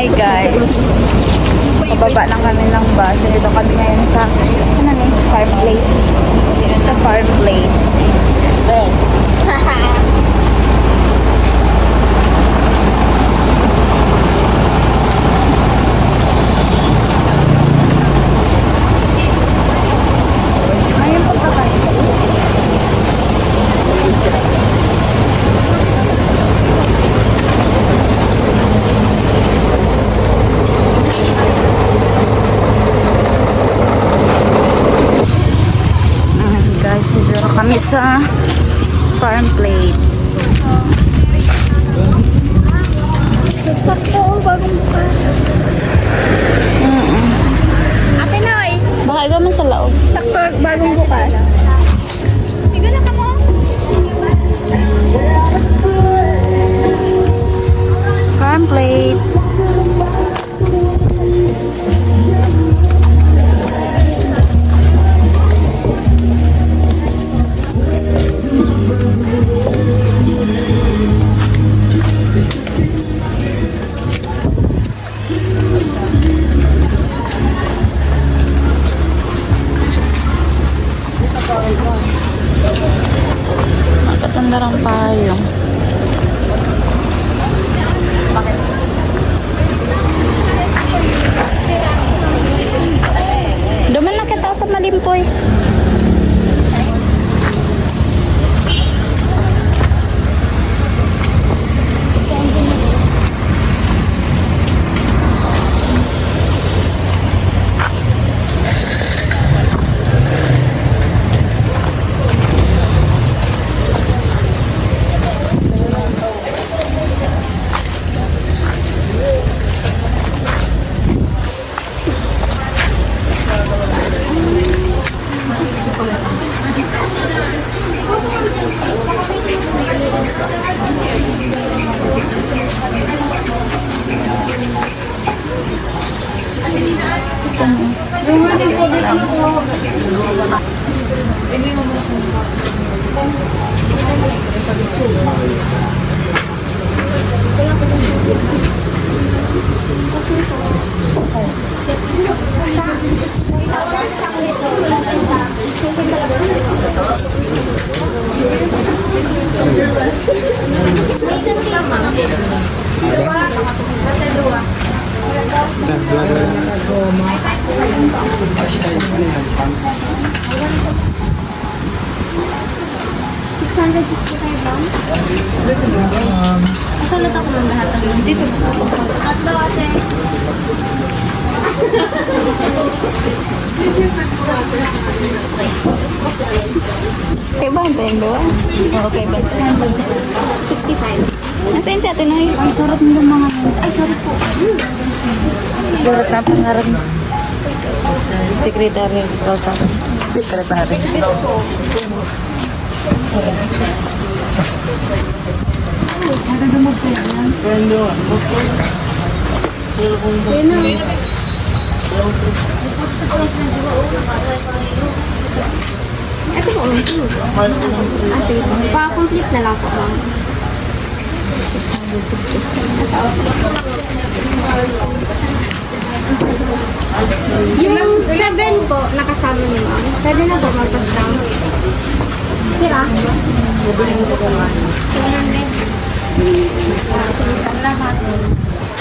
Hi guys. Pababa lang kami ng bus. Ito kami ngayon sa farm plate. Sa farm plate. Ayun po sa guys, dito kami sa farm plate. Sakto, bagong bukas. Ate Noy, Baka ikaw man sa loob. sakto, bagong bukas. Tiga na ka mo. Farm plate. Magkatanda ng payong. Duman na kita ako malimpoy. Masalat ako ng lahat ng dito. Tatlo ate. Kaya ba ito yung doon? Okay ba? 65. Nasaan si Ate Noy? Ang sarap ng mga memes. Ay, sorry po. Surat na pangarap. Secretary Rosa. Secretary. Ito po, sige po. Pa-complete na lang po, ma'am. Yung 7 po, nakasama ni ma'am. Pwede na po magpa-stamp. Tira? 700.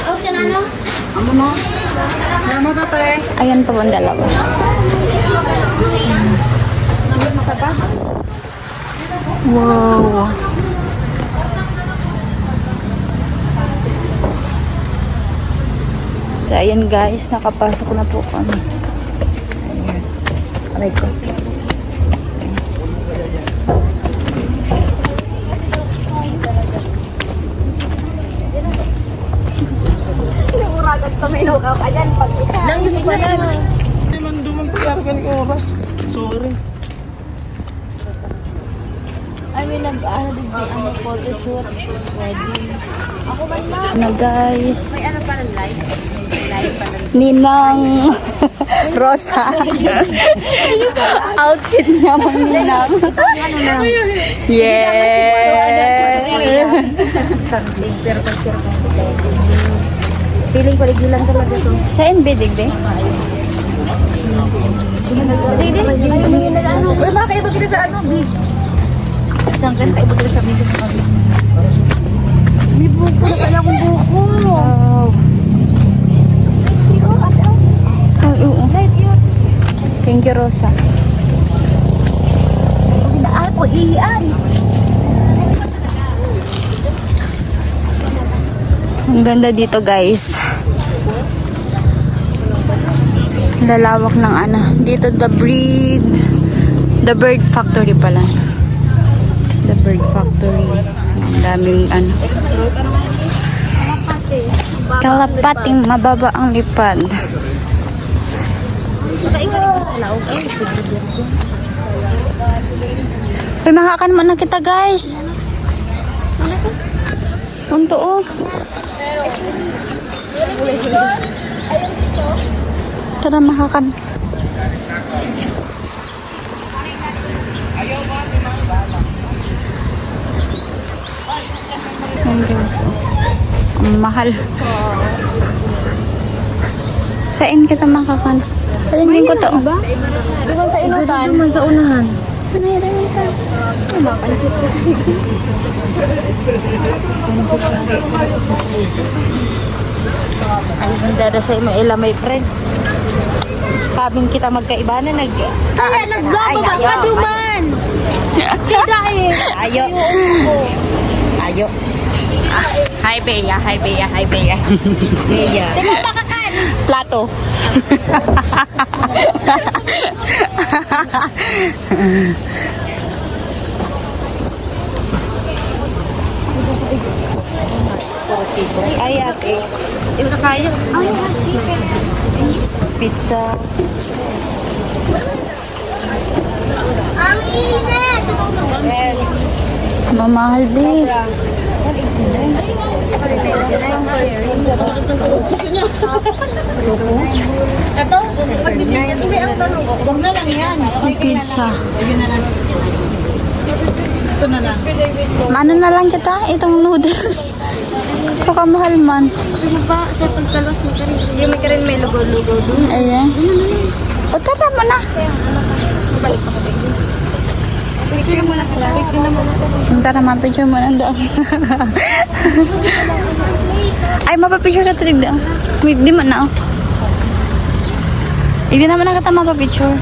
Okay na, no? Amo na. Namo ka pa eh. Ayan pa ang dalawa. Wow. So, ayan guys, nakapasok na po kami. Ayan. Aray ko. Uragat pa may lugaw ka dyan. Pag ika. Nangis pa na. Hindi man dumang kaya ng oras. Sorry. I mean, photo shoot, wedding. Ako man ma. Na guys. May ano pa ng live? Live pa ng Ninang Rosa. Outfit niya mang Ninang. Yes. something. Pero pag Piling paligilan talaga to. Sa NBD, be? Uy, baka iba kita sa ano, B. Saan ka? Iba ka sa business mo. May buko na kaya akong buko. Wow. Ay, oo. Thank you, Rosa. Ako, iyan. Ang ganda dito, guys. Lalawak ng ano. Dito, the bird factory pala. The bird factory. Ang daming ano. Kalapating mababa ang lipad. Uy, makakan mo na kita, guys. Unto, oh. Tara, makakan. Ang Diyos, oh. Ang mahal. Saan kita makakan? Ayun din ko to. Doon sa inutan. Doon sa unahan. Ang dada sa ima may friend. Sabing kita magkaiba na Kaya nagbago ba ka duman? Tidak eh. Ayo. Ayo. Hi, Bea. Hi, Bea. Hi, Bea. Bea. Sige, pakakan. Plato. Ay, ate. Hindi mo na kaya. Pizza. Ang init! Yes. Mamahal, be. Ito, pag-bigyan ito ang tanong ko. Huwag na lang yan. Pizza. Ito na lang. Ano na lang kita? Itong noodles. Sa kamahal man. Sino ba? Sa pagkalos mo ka rin. Hindi mo ka rin may lugo-lugo doon. Ayan. O, tara mo na. Balik ako ba? Picture mo na ka lang. Picture naman ako. Tara, mapicture mo na daw. Ay, mapapicture ka talig daw. Wait, di mo na, oh. Hindi naman na kita mapapicture.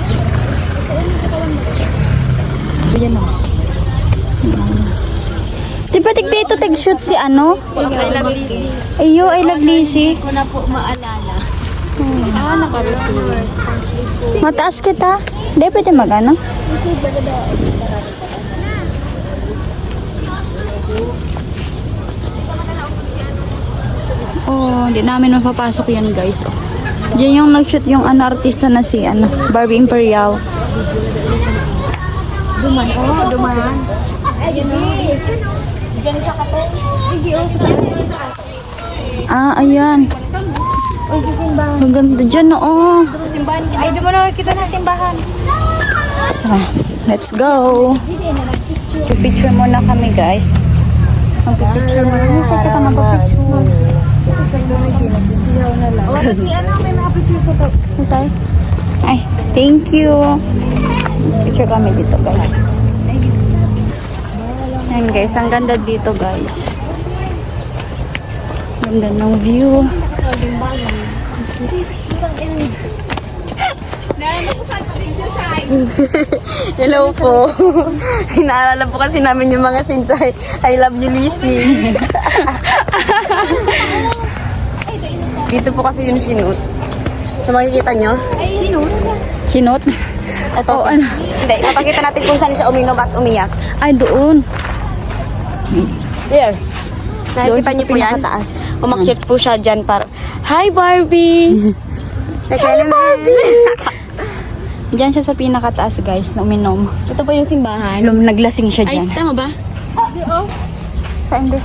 Ayan, oh. Di ba tigda ito tig-shoot si ano? I love Lizzy. Ayo, I love Lizzy. Hindi ko na po maalala. Naka-receive. Mataas kita. Hindi, pwede mag-ano? Oh, hindi namin mapapasok yan, guys. Oh. Diyan yung nag-shoot yung ano, artista na si ano, Barbie Imperial. Duman. Oh, duman. Ay, hindi. Diyan siya kapag. Hindi, oh. Ah, ayan. Uy, sa simbahan. Ang ganda dyan, oo. Simbahan. Ay, di mo na kita na simbahan. Tara, let's go. Picture muna kami, guys. Magpipicture muna. Ano sa kita magpipicture? Wala si ano, may mga picture ko to. Masay? Ay, thank you. Picture kami dito, guys. Ayan, guys. Ang ganda dito, guys. Ganda ng view. Hello po. Inaalala po kasi namin yung mga scenes ay I love you, Lizzy. Dito po kasi yung sinut. So makikita nyo? Sinut? Sinot? Ito. Oh, ano? Hindi, mapakita natin kung saan siya uminom at umiyak. Ay, doon. There. Doon Nakikita siya niyo sa po yan? pinakataas. Umakyat po siya dyan para, Hi, Barbie! Hi, Barbie! Diyan siya sa pinakataas, guys, na uminom. Ito po yung simbahan. Naglasing siya dyan. tama ba? Saan ba?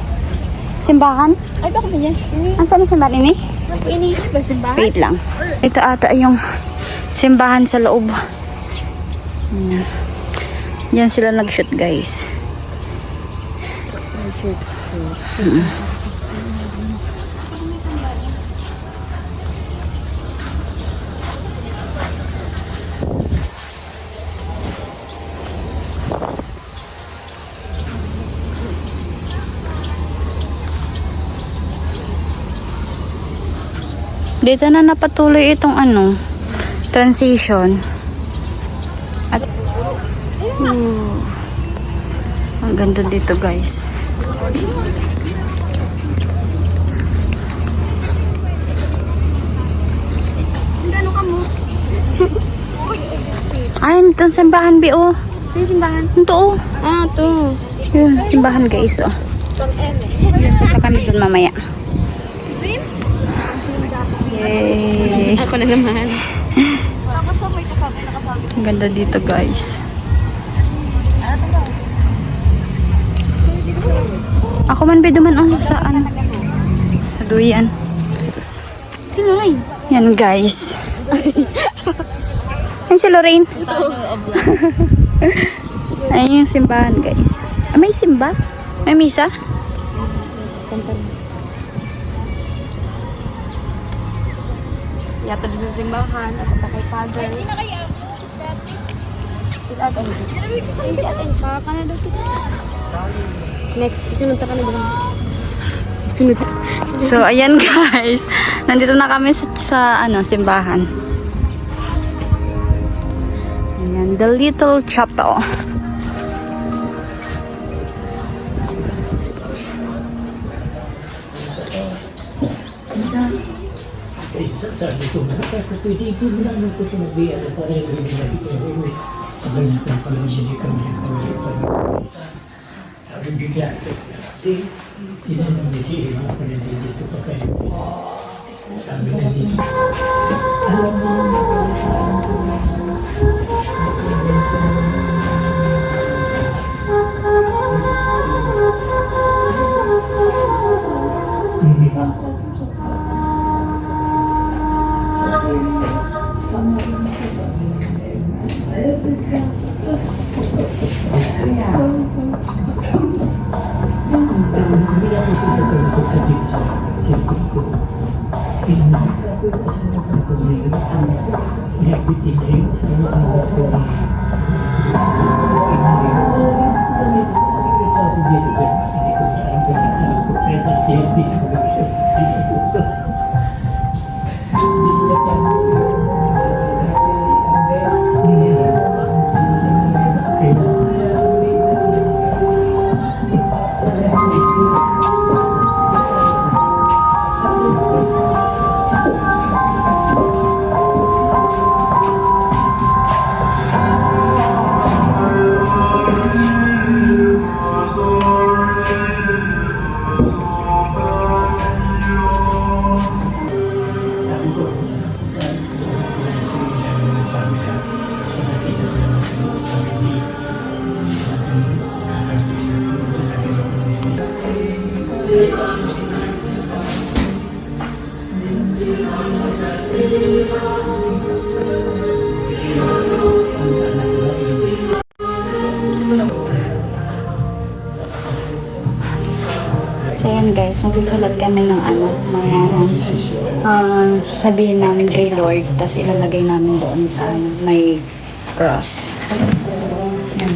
Simbahan? Ay, baka ba yan? Asan yung simbahan ini? Ini ba simbahan? Wait lang. Ito ata yung simbahan sa loob. Diyan sila nag-shoot, guys. Dito na napatuloy itong ano, transition. At ang ganda dito, guys. Gano'n ka mo? Ay, itong simbahan, B.O. Yung simbahan? Ito, oh. Ah, to. Yun, simbahan, guys, oh. Yun, punta kami dun mamaya. Yay! Ako na naman. Ang ganda dito, guys. Ako man, B, duman, oh, sa ano? Sa duyan. Sino rin? Yan, guys. Yan si Lorraine. Ito. Ayun yung simbahan, guys. Ah, may simba? May misa? Yato doon sa simbahan. Ako pa kay father. Next, isunod ka na doon. Isunod ka. So, ayan, guys. Nandito na kami sa ano, simbahan. Ayan, the little chapel. Sabi ko, nakakatuloy mo lang ako sa magbiya na parang hindi na dito. Sabay na kang pala-sili kami ng pala. Sabi bigla, tinanong ni si Eva kung nandito pa kayo. Sabi na dito. So, ayan, guys. Magsusulat kami ng ano, mga sasabihin namin kay Lord, tapos ilalagay namin doon sa ano, may cross. Ayan.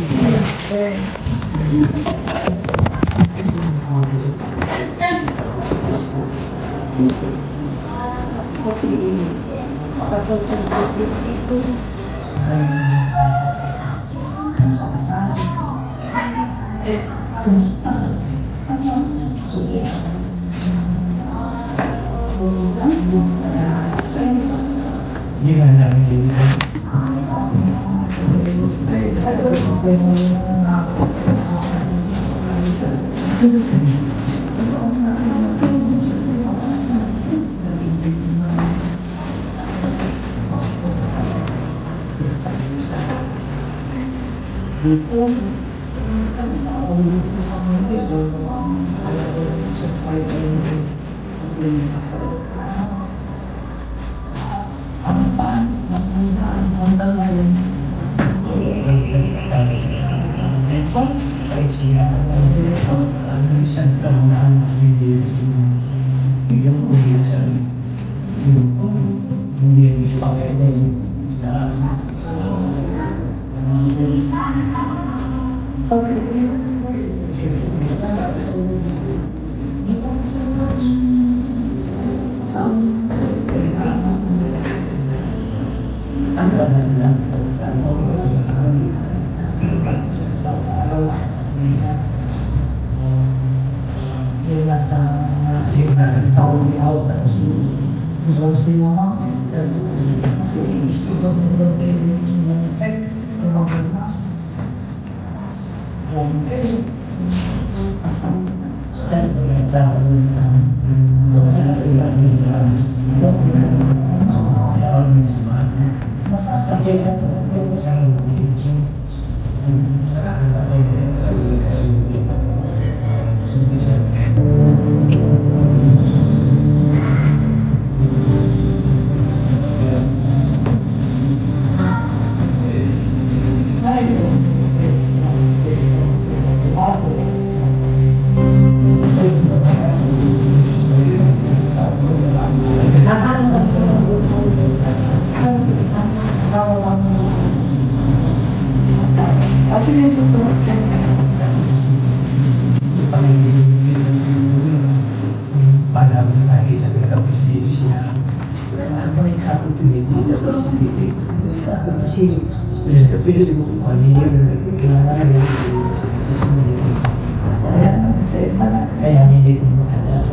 Kaya hindi ko makala.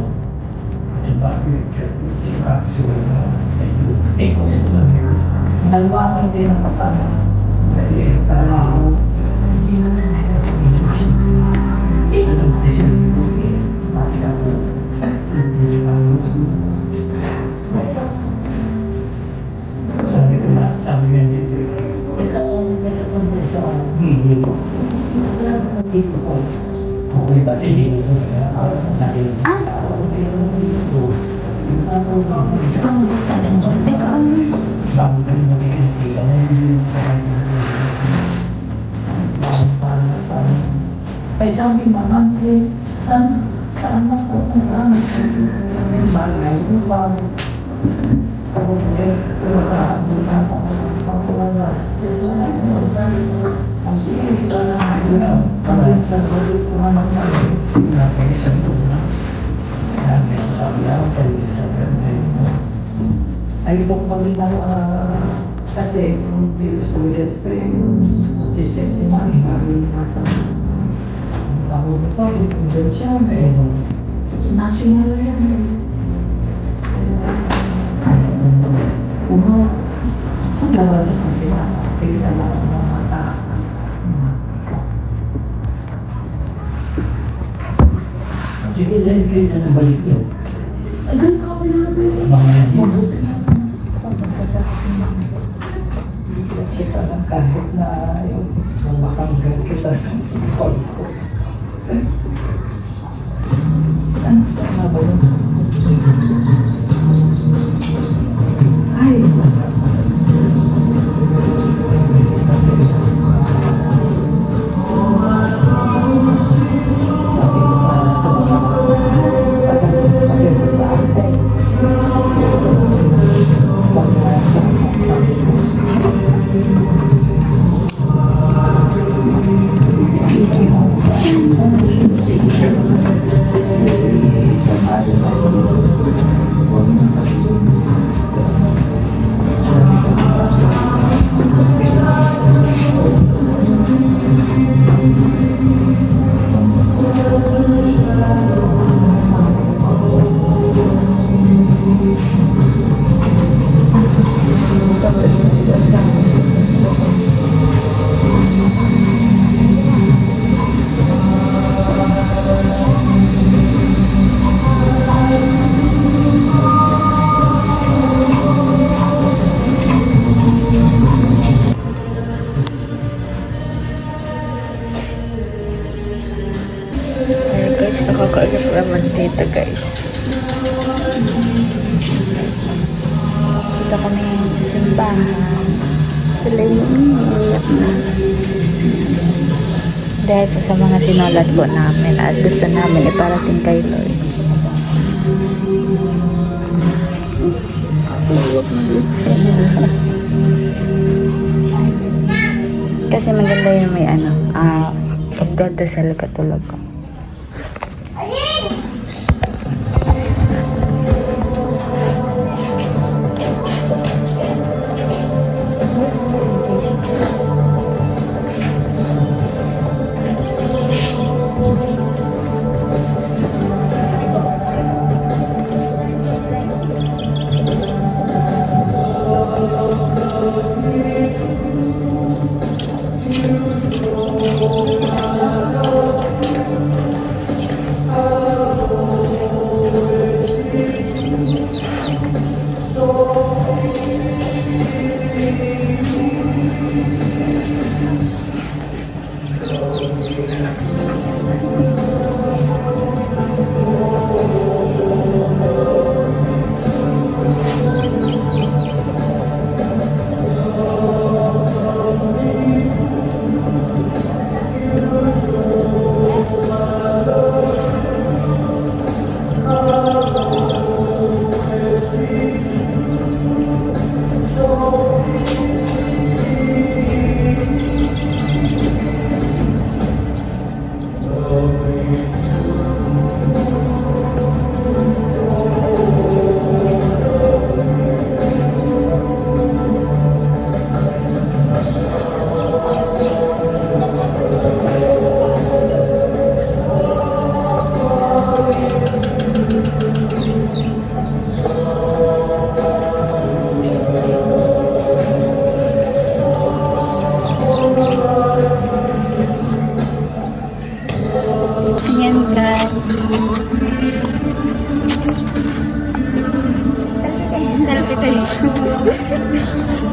Nalwangan din ang kasama. Sabi ko na, sabi nga dito, ito po sa video. Dito po. Okay ba si Dito? Ang talento. Teka, Bago ka na Ay sabi naman eh, saan ako ang bagay mo bago ako magkakaroon ako magkakulas. Ang sige, ito na parang sa balik ko naman naman. Nakakisang tuna. Nakakisang Ay buk maglinaw kasi kung dito sa spring si Chef Timang nasa ako ito, dito siya national yan saan naman ang pila lang ang mga tao sige, dahil kayo na nabalik yun. agad ka pa natin mabuti na kita lang kahit na yung makanggal kita ng call ko. Ano sana ba yun? Ay, sabi ko para sa mga pagkakita sa atin. guys, nakakaagap naman dito guys. Dito kami sa simbahan. Sila yung umiiyak na. Dahil po sa mga sinulat po namin at gusto namin iparating kay Lord. Kasi maganda yung may pagdadasal ka talaga.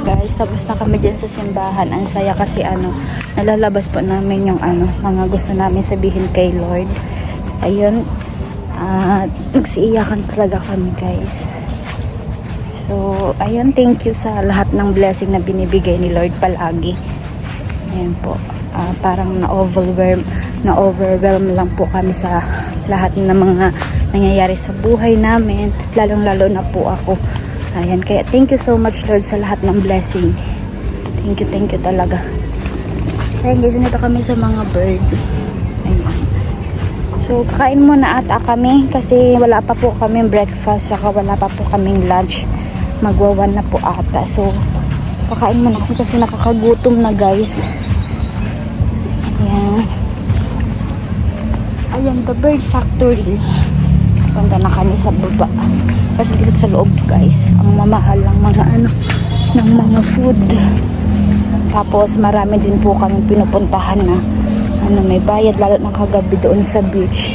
Guys, tapos na kami dyan sa simbahan. Ang saya kasi nalalabas po namin yung mga gusto namin sabihin kay Lord. Ayun. Nagsiiyakan talaga kami, guys. So, ayun, thank you sa lahat ng blessing na binibigay ni Lord palagi. Ayan po. Parang na-overwhelm lang po kami sa lahat ng mga nangyayari sa buhay namin. Lalong-lalo na po ako. Ayan, kaya thank you so much, Lord, sa lahat ng blessing. Thank you talaga. Ayan guys, nito kami sa mga bird. Ayan. So, kakain muna ata kami kasi wala pa po kaming breakfast saka wala pa po kaming lunch. Magwawan na po ata. So, kakain muna kami kasi nakakagutom na, guys. Ayan. Ayan, the bird factory. Punta na kami sa baba. Kasi dito sa loob, guys, ang mamahal ng mga ng mga food. Tapos marami din po kami pinupuntahan na may bayad, lalo na kagabi doon sa beach.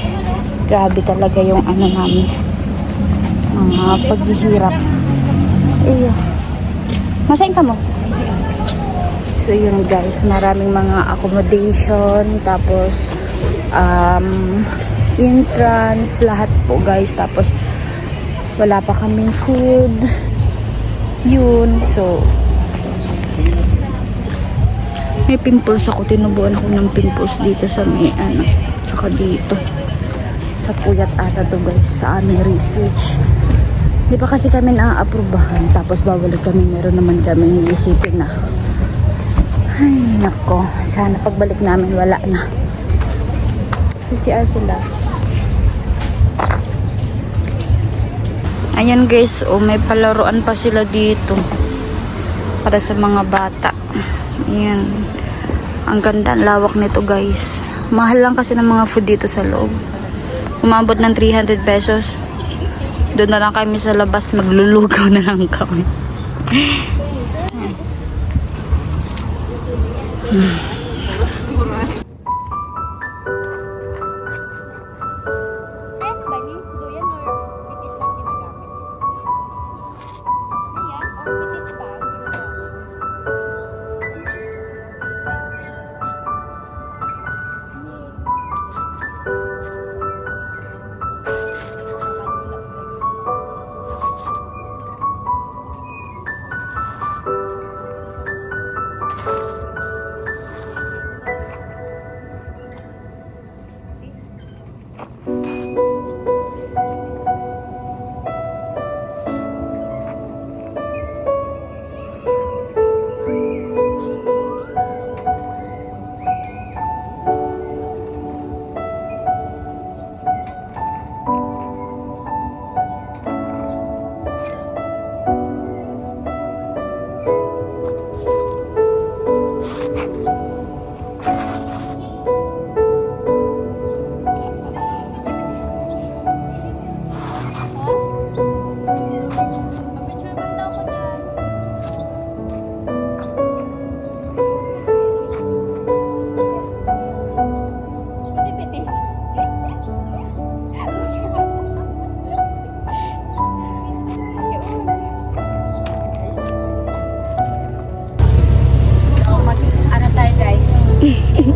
Grabe talaga yung namin, mga paghihirap. Masain ka mo? So yun guys, maraming mga accommodation, tapos entrance, lahat po guys. Tapos wala pa kaming food. Yun. So may pimples ako. Tinubuan ako ng pimples dito sa may tsaka dito sa puyat ata to guys, sa aming research. Di pa kasi kami na-aprobahan. Tapos babalik kami, meron naman kami iisipin na ay nako, sana pagbalik namin wala na. CCR sila. Ayan guys, may palaruan pa sila dito para sa mga bata. Ayan. Ang ganda, ang lawak nito guys. Mahal lang kasi ng mga food dito sa loob. Umabot ng 300 pesos. Doon na lang kami sa labas, maglulugaw na lang kami.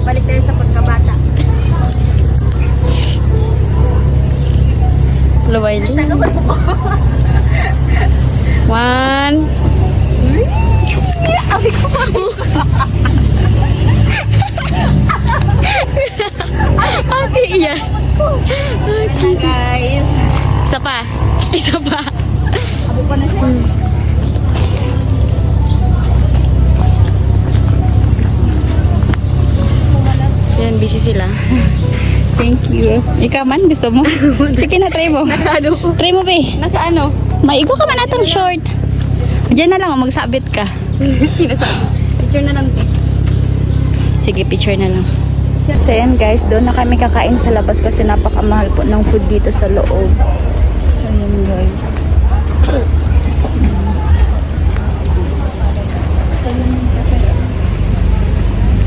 Balik tayo sa pagkabata. Luway din. One. Okay, iya. Okay. Guys. Isa pa. Isa pa. Abo pa na siya. Yan, busy sila. Thank you. Ikaw man, gusto mo? Sige na, try mo. Nakaano? Try mo, be. Nakaano? Maigo ka man atong short. Diyan na lang, magsabit ka. Pinasabit. Picture na lang, be. Sige, picture na lang. So, yan guys, doon na kami kakain sa labas kasi napakamahal po ng food dito sa loob. Ayan guys.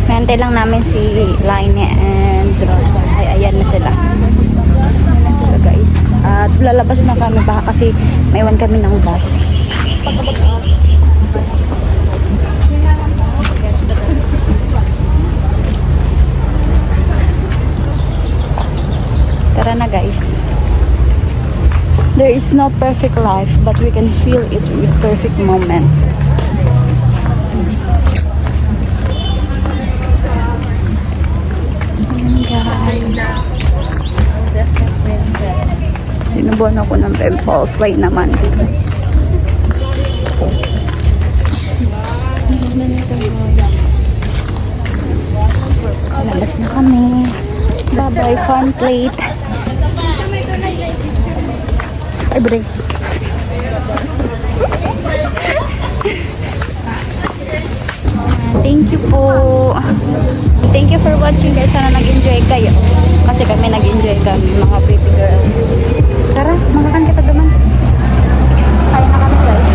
Nantay lang namin si Laine and Rosa. Ay, ayan na sila. Ayan na sila guys. At lalabas na kami baka kasi maiwan kami ng bus. Tara na guys. There is no perfect life, but we can feel it with perfect moments. Ayan guys. Sinubuan ako ng pimples. Wait naman. Labas na kami. Bye-bye, fun plate. Ay, break. Thank you po. Thank you for watching guys. Sana nag-enjoy kayo. Kasi kami nag-enjoy kami, mga pretty girl. Tara, makakan kita naman. Kaya na kami guys.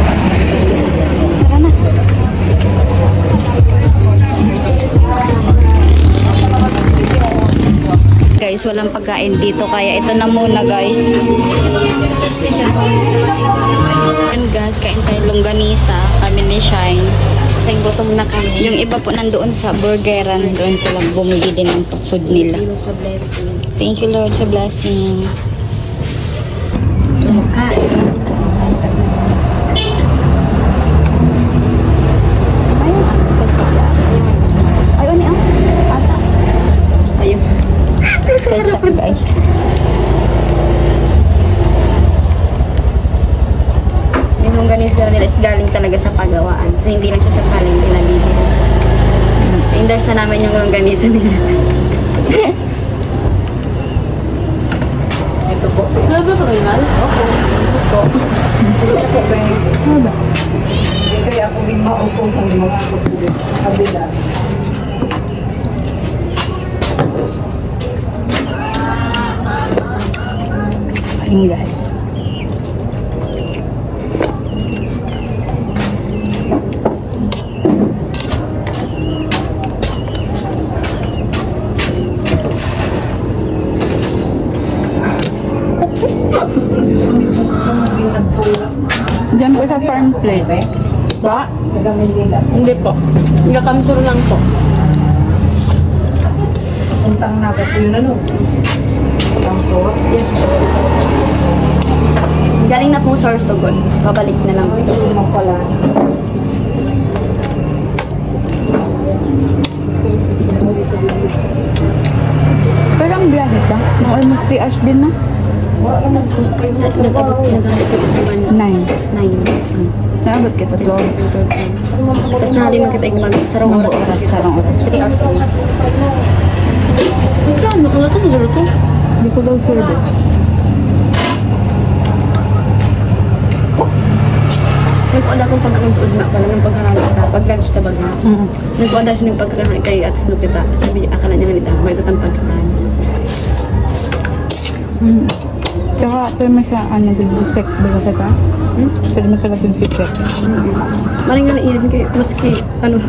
Tara na. Guys, walang pagkain dito kaya ito na muna guys. And guys, kain tayo longganisa. Kami ni Shine. Kasi gutom na kami. Yung iba po nandoon sa burgeran, doon sila bumili din ng food nila. Yung sa blessing. Thank you Lord sa blessing. So, kain. Ay, ano yan? Ayun. Ketchup guys. Yung longganisa nila is galing talaga sa pagawaan. So, hindi lang siya sa palengke na bibili. So, endorse na namin yung longganisa nila. Ito po. Ano ba ito, Rinal? Opo. Ito. Kaya ako din maupo sa mga kabila. Ayun guys. Diyan po sa farm plate. Ba? Taga Manila. Hindi po. Nakakamsur lang po. Puntang na ba yun ano? Ang sura. Yes po. Galing na pong Sorsogon. Babalik na lang po. Ito pala. Pero ang biyahe ka, mga almost 3 hours din na. Nag-abot naman 9. 9. Naabot kita 12. Tapos nahaliman kita yung sarong oras. Sarang oras. 3 hours lang. Ito, ano ka ito? Nilaro ko. Hindi ko daw sure din. Nagkuanda akong pagkakan sa udma pala ng pagkakan kita. Pag lunch ka ba nga? Nagkuanda siya ng pagkakan kay Atis no kita. Sabi, akala niya nalita. May katang pagkakan. Tsaka, pero mo siya, nag-busek ba kasi ka? Pero mo siya nag-busek. Maring nga na iyan kay, maski, ano,